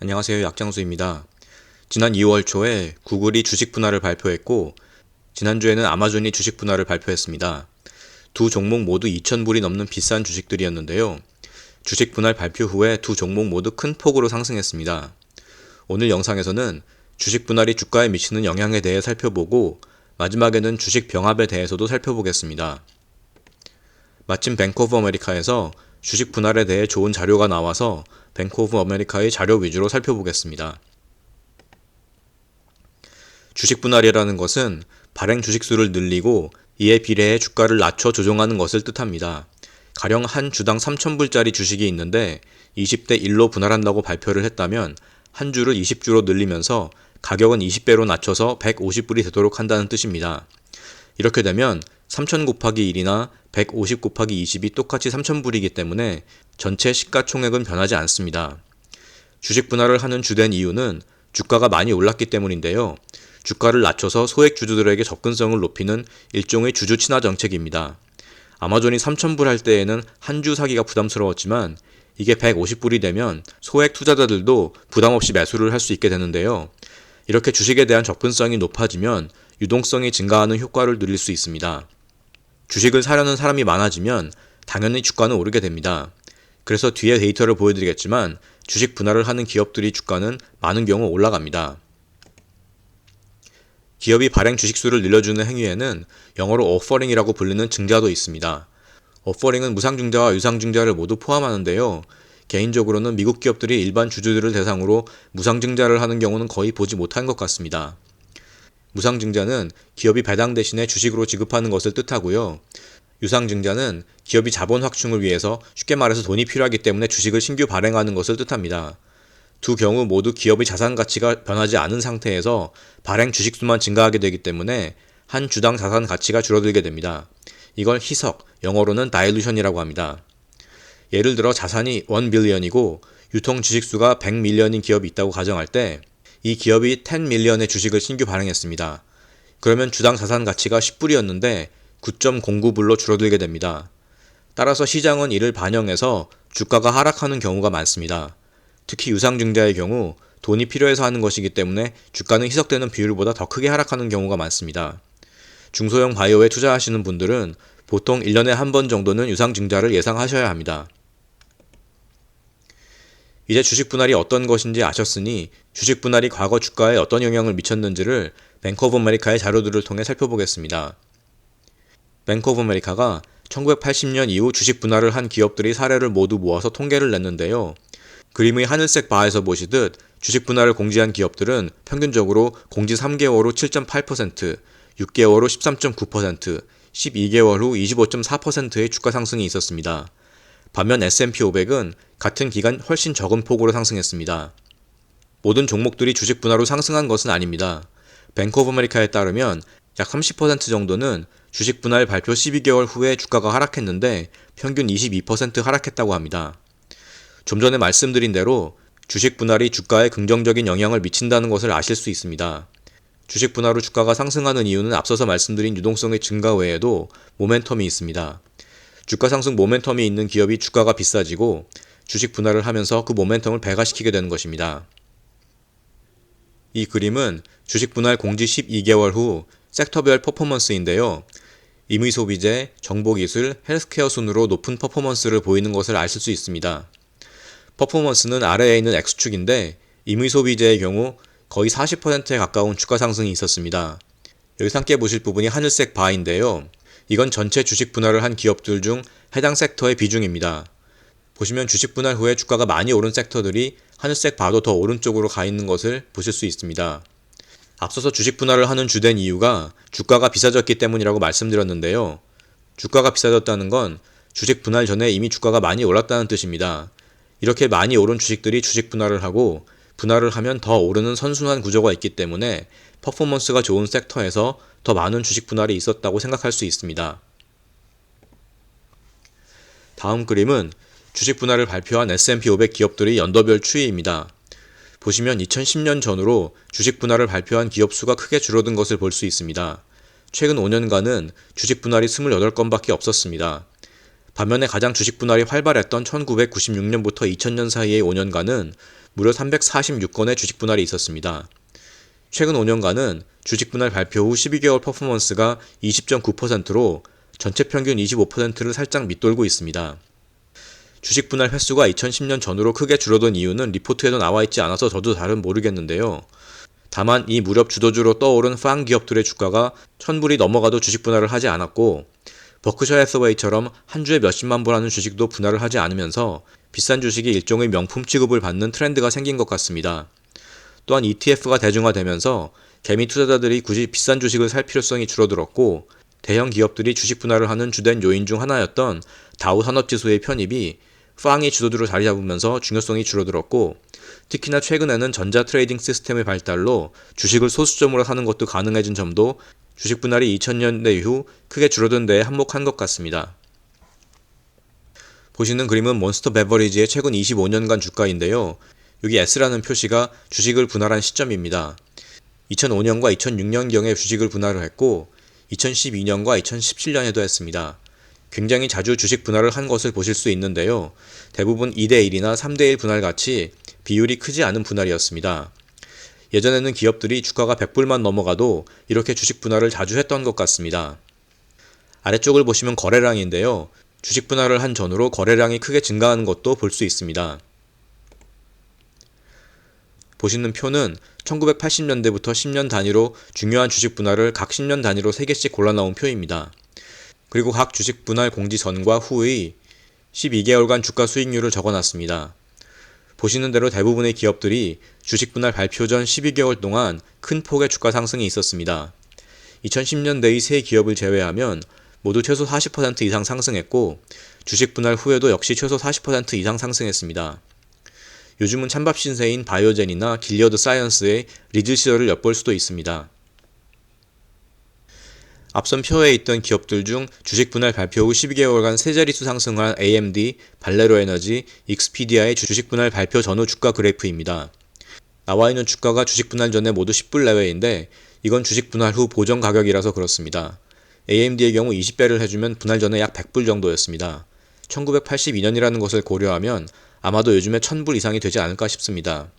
안녕하세요. 약장수입니다. 지난 2월 초에 구글이 주식 분할을 발표했고, 지난주에는 아마존이 주식 분할을 발표했습니다. 두 종목 모두 2,000불이 넘는 비싼 주식들이었는데요. 주식 분할 발표 후에 두 종목 모두 큰 폭으로 상승했습니다. 오늘 영상에서는 주식 분할이 주가에 미치는 영향에 대해 살펴보고, 마지막에는 주식 병합에 대해서도 살펴보겠습니다. 마침 뱅크 오브 아메리카에서 주식 분할에 대해 좋은 자료가 나와서 뱅크 오브 아메리카의 자료 위주로 살펴보겠습니다. 주식 분할이라는 것은 발행 주식수를 늘리고 이에 비례해 주가를 낮춰 조정하는 것을 뜻합니다. 가령 한 주당 3,000불짜리 주식이 있는데 20대 1로 분할한다고 발표를 했다면 한 주를 20주로 늘리면서 가격은 20배로 낮춰서 150불이 되도록 한다는 뜻입니다. 이렇게 되면 3,000 곱하기 1이나 150 곱하기 20이 똑같이 3,000불이기 때문에 전체 시가총액은 변하지 않습니다. 주식 분할을 하는 주된 이유는 주가가 많이 올랐기 때문인데요. 주가를 낮춰서 소액 주주들에게 접근성을 높이는 일종의 주주 친화 정책입니다. 아마존이 3,000불 할 때에는 한 주 사기가 부담스러웠지만 이게 150불이 되면 소액 투자자들도 부담 없이 매수를 할 수 있게 되는데요. 이렇게 주식에 대한 접근성이 높아지면 유동성이 증가하는 효과를 누릴 수 있습니다. 주식을 사려는 사람이 많아지면 당연히 주가는 오르게 됩니다. 그래서 뒤에 데이터를 보여드리겠지만 주식 분할을 하는 기업들이 주가는 많은 경우 올라갑니다. 기업이 발행 주식수를 늘려주는 행위에는 영어로 오퍼링이라고 불리는 증자도 있습니다. 오퍼링은 무상증자와 유상증자를 모두 포함하는데요. 개인적으로는 미국 기업들이 일반 주주들을 대상으로 무상증자를 하는 경우는 거의 보지 못한 것 같습니다. 무상증자는 기업이 배당 대신에 주식으로 지급하는 것을 뜻하고요. 유상증자는 기업이 자본 확충을 위해서 쉽게 말해서 돈이 필요하기 때문에 주식을 신규 발행하는 것을 뜻합니다. 두 경우 모두 기업의 자산 가치가 변하지 않은 상태에서 발행 주식수만 증가하게 되기 때문에 한 주당 자산 가치가 줄어들게 됩니다. 이걸 희석, 영어로는 다일루션이라고 합니다. 예를 들어 자산이 1빌리언이고 유통 주식수가 100밀리언인 기업이 있다고 가정할 때 이 기업이 10밀리언의 주식을 신규 발행했습니다. 그러면 주당 자산 가치가 10불이었는데 9.09불로 줄어들게 됩니다. 따라서 시장은 이를 반영해서 주가가 하락하는 경우가 많습니다. 특히 유상증자의 경우 돈이 필요해서 하는 것이기 때문에 주가는 희석되는 비율보다 더 크게 하락하는 경우가 많습니다. 중소형 바이오에 투자하시는 분들은 보통 1년에 한 번 정도는 유상증자를 예상하셔야 합니다. 이제 주식 분할이 어떤 것인지 아셨으니 주식 분할이 과거 주가에 어떤 영향을 미쳤는지를 뱅크 오브 아메리카의 자료들을 통해 살펴보겠습니다. 뱅크 오브 아메리카가 1980년 이후 주식 분할을 한 기업들의 사례를 모두 모아서 통계를 냈는데요. 그림의 하늘색 바에서 보시듯 주식 분할을 공지한 기업들은 평균적으로 공지 3개월 후 7.8%, 6개월 후 13.9%, 12개월 후 25.4%의 주가 상승이 있었습니다. 반면 S&P 500은 같은 기간 훨씬 적은 폭으로 상승했습니다. 모든 종목들이 주식 분할 후 상승한 것은 아닙니다. 뱅크 오브 아메리카에 따르면 약 30% 정도는 주식 분할 발표 12개월 후에 주가가 하락했는데 평균 22% 하락했다고 합니다. 좀 전에 말씀드린 대로 주식 분할이 주가에 긍정적인 영향을 미친다는 것을 아실 수 있습니다. 주식 분할 후 주가가 상승하는 이유는 앞서서 말씀드린 유동성의 증가 외에도 모멘텀이 있습니다. 주가 상승 모멘텀이 있는 기업이 주가가 비싸지고 주식 분할을 하면서 그 모멘텀을 배가시키게 되는 것입니다. 이 그림은 주식 분할 공지 12개월 후 섹터별 퍼포먼스인데요. 임의소비재, 정보기술, 헬스케어 순으로 높은 퍼포먼스를 보이는 것을 아실 수 있습니다. 퍼포먼스는 아래에 있는 X축인데 임의소비재의 경우 거의 40%에 가까운 주가 상승이 있었습니다. 여기서 함께 보실 부분이 하늘색 바인데요. 이건 전체 주식 분할을 한 기업들 중 해당 섹터의 비중입니다. 보시면 주식 분할 후에 주가가 많이 오른 섹터들이 하늘색 바도 더 오른쪽으로 가 있는 것을 보실 수 있습니다. 앞서서 주식 분할을 하는 주된 이유가 주가가 비싸졌기 때문이라고 말씀드렸는데요. 주가가 비싸졌다는 건 주식 분할 전에 이미 주가가 많이 올랐다는 뜻입니다. 이렇게 많이 오른 주식들이 주식 분할을 하고 분할을 하면 더 오르는 선순환 구조가 있기 때문에 퍼포먼스가 좋은 섹터에서 더 많은 주식 분할이 있었다고 생각할 수 있습니다. 다음 그림은 주식 분할을 발표한 S&P 500 기업들의 연도별 추이입니다. 보시면 2010년 전후로 주식 분할을 발표한 기업 수가 크게 줄어든 것을 볼 수 있습니다. 최근 5년간은 주식 분할이 28건밖에 없었습니다. 반면에 가장 주식 분할이 활발했던 1996년부터 2000년 사이의 5년간은 무려 346건의 주식 분할이 있었습니다. 최근 5년간은 주식 분할 발표 후 12개월 퍼포먼스가 20.9%로 전체 평균 25%를 살짝 밑돌고 있습니다. 주식 분할 횟수가 2010년 전후로 크게 줄어든 이유는 리포트에도 나와 있지 않아서 저도 잘은 모르겠는데요. 다만 이 무렵 주도주로 떠오른 팡 기업들의 주가가 1000불이 넘어가도 주식 분할을 하지 않았고, 버크셔 해서웨이처럼 한 주에 몇십만 불 하는 주식도 분할을 하지 않으면서 비싼 주식이 일종의 명품 취급을 받는 트렌드가 생긴 것 같습니다. 또한 ETF가 대중화되면서 개미 투자자들이 굳이 비싼 주식을 살 필요성이 줄어들었고, 대형 기업들이 주식 분할을 하는 주된 요인 중 하나였던 다우 산업지수의 편입이 팡이 주도주로 자리 잡으면서 중요성이 줄어들었고, 특히나 최근에는 전자 트레이딩 시스템의 발달로 주식을 소수점으로 사는 것도 가능해진 점도 주식 분할이 2000년대 이후 크게 줄어든 데에 한몫한 것 같습니다. 보시는 그림은 몬스터 베버리지의 최근 25년간 주가인데요. 여기 S라는 표시가 주식을 분할한 시점입니다. 2005년과 2006년경에 주식을 분할을 했고 2012년과 2017년에도 했습니다. 굉장히 자주 주식 분할을 한 것을 보실 수 있는데요. 대부분 2대1이나 3대1 분할 같이 비율이 크지 않은 분할이었습니다. 예전에는 기업들이 주가가 100불만 넘어가도 이렇게 주식 분할을 자주 했던 것 같습니다. 아래쪽을 보시면 거래량인데요. 주식 분할을 한 전후로 거래량이 크게 증가하는 것도 볼 수 있습니다. 보시는 표는 1980년대부터 10년 단위로 중요한 주식 분할을 각 10년 단위로 3개씩 골라나온 표입니다. 그리고 각 주식 분할 공지 전과 후의 12개월간 주가 수익률을 적어놨습니다. 보시는 대로 대부분의 기업들이 주식 분할 발표 전 12개월 동안 큰 폭의 주가 상승이 있었습니다. 2010년대의 세 기업을 제외하면 모두 최소 40% 이상 상승했고 주식 분할 후에도 역시 최소 40% 이상 상승했습니다. 요즘은 찬밥 신세인 바이오젠이나 길리어드 사이언스의 리즈 시절을 엿볼 수도 있습니다. 앞선 표에 있던 기업들 중 주식 분할 발표 후 12개월간 세 자릿수 상승한 AMD, 발레로 에너지, 익스피디아의 주식 분할 발표 전후 주가 그래프입니다. 나와 있는 주가가 주식 분할 전에 모두 10불 내외인데 이건 주식 분할 후 보정 가격이라서 그렇습니다. AMD의 경우 20배를 해주면 분할 전에 약 100불 정도였습니다. 1982년이라는 것을 고려하면 아마도 요즘에 1000불 이상이 되지 않을까 싶습니다.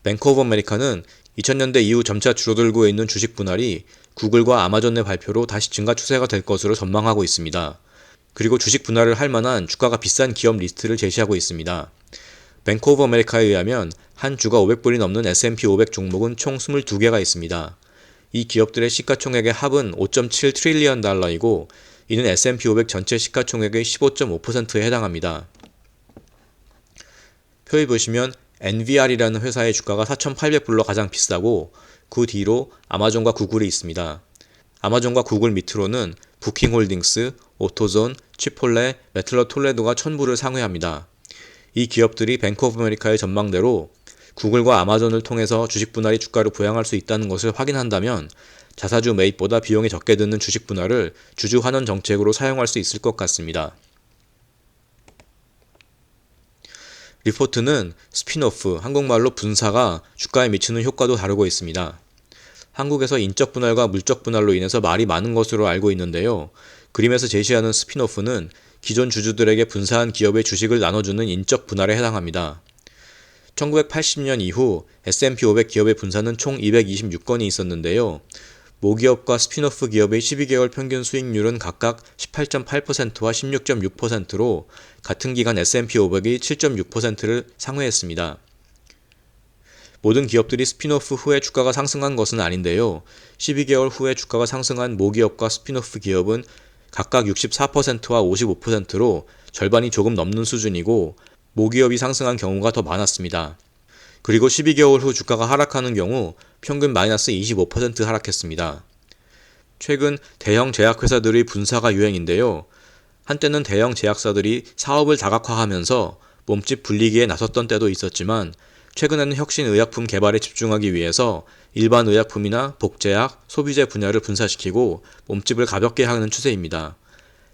뱅크 오브 아메리카는 2000년대 이후 점차 줄어들고 있는 주식 분할이 구글과 아마존의 발표로 다시 증가 추세가 될 것으로 전망하고 있습니다. 그리고 주식 분할을 할 만한 주가가 비싼 기업 리스트를 제시하고 있습니다. 뱅크 오브 아메리카에 의하면 한 주가 500불이 넘는 S&P 500 종목은 총 22개가 있습니다. 이 기업들의 시가총액의 합은 5.7 트릴리언 달러이고 이는 S&P 500 전체 시가총액의 15.5%에 해당합니다. 표에 보시면 NVR이라는 회사의 주가가 4,800불로 가장 비싸고 그 뒤로 아마존과 구글이 있습니다. 아마존과 구글 밑으로는 부킹홀딩스, 오토존, 치폴레, 메틀러 톨레도가 1000불을 상회합니다. 이 기업들이 뱅크 오브 아메리카의 전망대로 구글과 아마존을 통해서 주식 분할이 주가를 부양할 수 있다는 것을 확인한다면 자사주 매입보다 비용이 적게 드는 주식 분할을 주주 환원 정책으로 사용할 수 있을 것 같습니다. 리포트는 스핀오프, 한국말로 분사가 주가에 미치는 효과도 다루고 있습니다. 한국에서 인적 분할과 물적 분할로 인해서 말이 많은 것으로 알고 있는데요. 그림에서 제시하는 스핀오프는 기존 주주들에게 분사한 기업의 주식을 나눠주는 인적 분할에 해당합니다. 1980년 이후 S&P 500 기업의 분사는 총 226건이 있었는데요. 모기업과 스핀오프 기업의 12개월 평균 수익률은 각각 18.8%와 16.6%로 같은 기간 S&P 500이 7.6%를 상회했습니다. 모든 기업들이 스핀오프 후에 주가가 상승한 것은 아닌데요. 12개월 후에 주가가 상승한 모기업과 스핀오프 기업은 각각 64%와 55%로 절반이 조금 넘는 수준이고 모기업이 상승한 경우가 더 많았습니다. 그리고 12개월 후 주가가 하락하는 경우 평균 마이너스 25% 하락했습니다. 최근 대형 제약회사들의 분사가 유행인데요. 한때는 대형 제약사들이 사업을 다각화하면서 몸집 불리기에 나섰던 때도 있었지만 최근에는 혁신 의약품 개발에 집중하기 위해서 일반 의약품이나 복제약, 소비재 분야를 분사시키고 몸집을 가볍게 하는 추세입니다.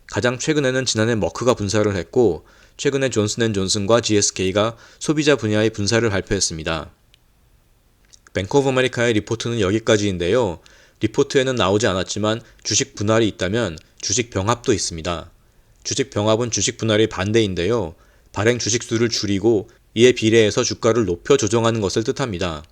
가장 최근에는 지난해 머크가 분사를 했고 최근에 존슨앤존슨과 GSK가 소비자 분야의 분사를 발표했습니다. 뱅크 오브 아메리카의 리포트는 여기까지인데요. 리포트에는 나오지 않았지만 주식 분할이 있다면 주식 병합도 있습니다. 주식 병합은 주식 분할의 반대인데요. 발행 주식수를 줄이고 이에 비례해서 주가를 높여 조정하는 것을 뜻합니다.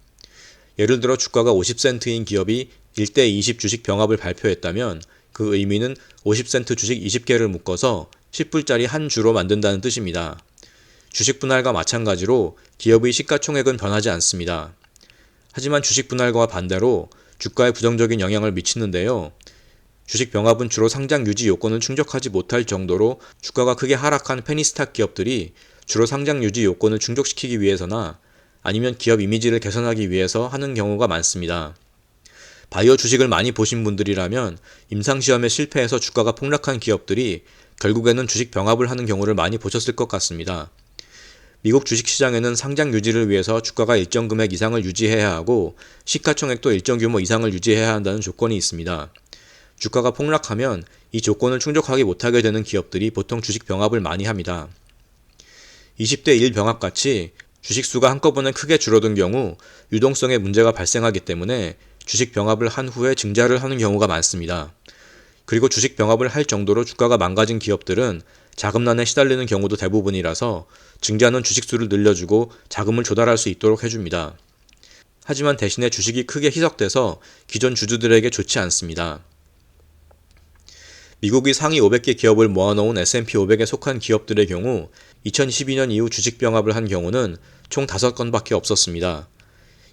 예를 들어 주가가 50센트인 기업이 1대 20 주식 병합을 발표했다면 그 의미는 50센트 주식 20개를 묶어서 10불짜리 한 주로 만든다는 뜻입니다. 주식 분할과 마찬가지로 기업의 시가총액은 변하지 않습니다. 하지만 주식 분할과 반대로 주가에 부정적인 영향을 미치는데요. 주식 병합은 주로 상장 유지 요건을 충족하지 못할 정도로 주가가 크게 하락한 페니스탁 기업들이 주로 상장 유지 요건을 충족시키기 위해서나 아니면 기업 이미지를 개선하기 위해서 하는 경우가 많습니다. 바이오 주식을 많이 보신 분들이라면 임상시험에 실패해서 주가가 폭락한 기업들이 결국에는 주식 병합을 하는 경우를 많이 보셨을 것 같습니다. 미국 주식시장에는 상장 유지를 위해서 주가가 일정 금액 이상을 유지해야 하고 시가총액도 일정 규모 이상을 유지해야 한다는 조건이 있습니다. 주가가 폭락하면 이 조건을 충족하기 못하게 되는 기업들이 보통 주식 병합을 많이 합니다. 20대 1 병합같이 주식수가 한꺼번에 크게 줄어든 경우 유동성에 문제가 발생하기 때문에 주식 병합을 한 후에 증자를 하는 경우가 많습니다. 그리고 주식 병합을 할 정도로 주가가 망가진 기업들은 자금난에 시달리는 경우도 대부분이라서 증자는 주식수를 늘려주고 자금을 조달할 수 있도록 해줍니다. 하지만 대신에 주식이 크게 희석돼서 기존 주주들에게 좋지 않습니다. 미국의 상위 500개 기업을 모아놓은 S&P 500에 속한 기업들의 경우 2012년 이후 주식 병합을 한 경우는 총 5건밖에 없었습니다.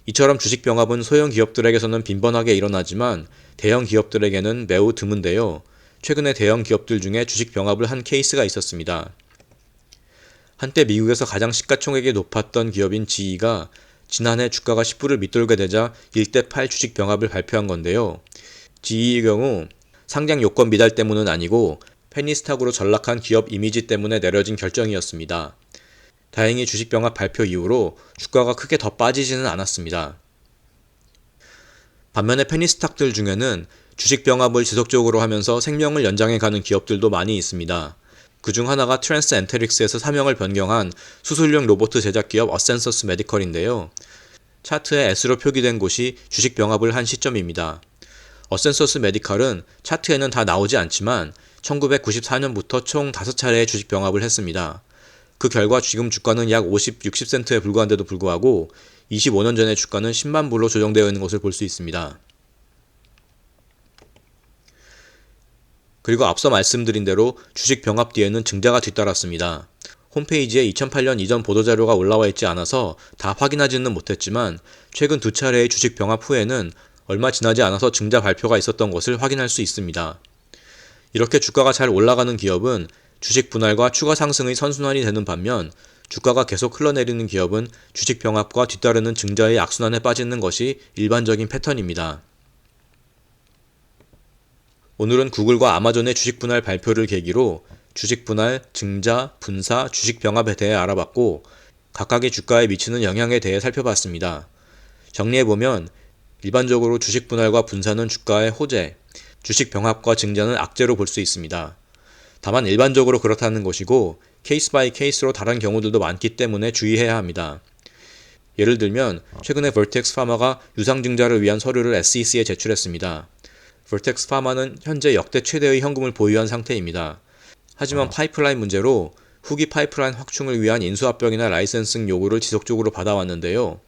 이처럼 주식 병합은 소형 기업들에게서는 빈번하게 일어나지만 대형 기업들에게는 매우 드문데요. 최근에 대형 기업들 중에 주식 병합을 한 케이스가 있었습니다. 한때 미국에서 가장 시가총액이 높았던 기업인 GE가 지난해 주가가 10불을 밑돌게 되자 1대 8 주식 병합을 발표한 건데요. GE의 경우 상장 요건 미달 때문은 아니고 페니스탁으로 전락한 기업 이미지 때문에 내려진 결정이었습니다. 다행히 주식 병합 발표 이후로 주가가 크게 더 빠지지는 않았습니다. 반면에 페니스탁들 중에는 주식 병합을 지속적으로 하면서 생명을 연장해가는 기업들도 많이 있습니다. 그중 하나가 트랜스 엔테릭스에서 사명을 변경한 수술용 로봇 제작 기업 어센서스 메디컬인데요. 차트에 S로 표기된 곳이 주식 병합을 한 시점입니다. 어센서스 메디컬은 차트에는 다 나오지 않지만 1994년부터 총 5차례의 주식 병합을 했습니다. 그 결과 지금 주가는 약 50, 60센트에 불과한데도 불구하고 25년 전의 주가는 10만 불로 조정되어 있는 것을 볼 수 있습니다. 그리고 앞서 말씀드린 대로 주식 병합 뒤에는 증자가 뒤따랐습니다. 홈페이지에 2008년 이전 보도자료가 올라와 있지 않아서 다 확인하지는 못했지만 최근 2차례의 주식 병합 후에는 얼마 지나지 않아서 증자 발표가 있었던 것을 확인할 수 있습니다. 이렇게 주가가 잘 올라가는 기업은 주식 분할과 추가 상승의 선순환이 되는 반면 주가가 계속 흘러내리는 기업은 주식 병합과 뒤따르는 증자의 악순환에 빠지는 것이 일반적인 패턴입니다. 오늘은 구글과 아마존의 주식 분할 발표를 계기로 주식 분할, 증자, 분사, 주식 병합에 대해 알아봤고 각각의 주가에 미치는 영향에 대해 살펴봤습니다. 정리해보면 일반적으로 주식 분할과 분사는 주가의 호재, 주식 병합과 증자는 악재로 볼 수 있습니다. 다만 일반적으로 그렇다는 것이고 케이스 바이 케이스로 다른 경우들도 많기 때문에 주의해야 합니다. 예를 들면 최근에 벌텍스 파마가 유상증자를 위한 서류를 SEC에 제출했습니다. 벌텍스 파마는 현재 역대 최대의 현금을 보유한 상태입니다. 하지만 파이프라인 문제로 후기 파이프라인 확충을 위한 인수합병이나 라이센싱 요구를 지속적으로 받아왔는데요.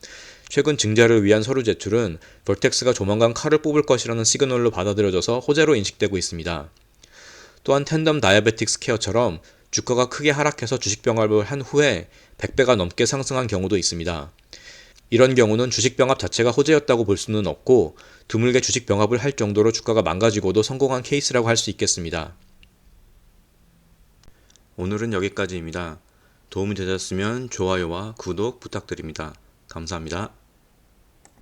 최근 증자를 위한 서류 제출은 벌텍스가 조만간 칼을 뽑을 것이라는 시그널로 받아들여져서 호재로 인식되고 있습니다. 또한 텐덤 다이아베틱스 케어처럼 주가가 크게 하락해서 주식 병합을 한 후에 100배가 넘게 상승한 경우도 있습니다. 이런 경우는 주식 병합 자체가 호재였다고 볼 수는 없고 드물게 주식 병합을 할 정도로 주가가 망가지고도 성공한 케이스라고 할 수 있겠습니다. 오늘은 여기까지입니다. 도움이 되셨으면 좋아요와 구독 부탁드립니다. 감사합니다.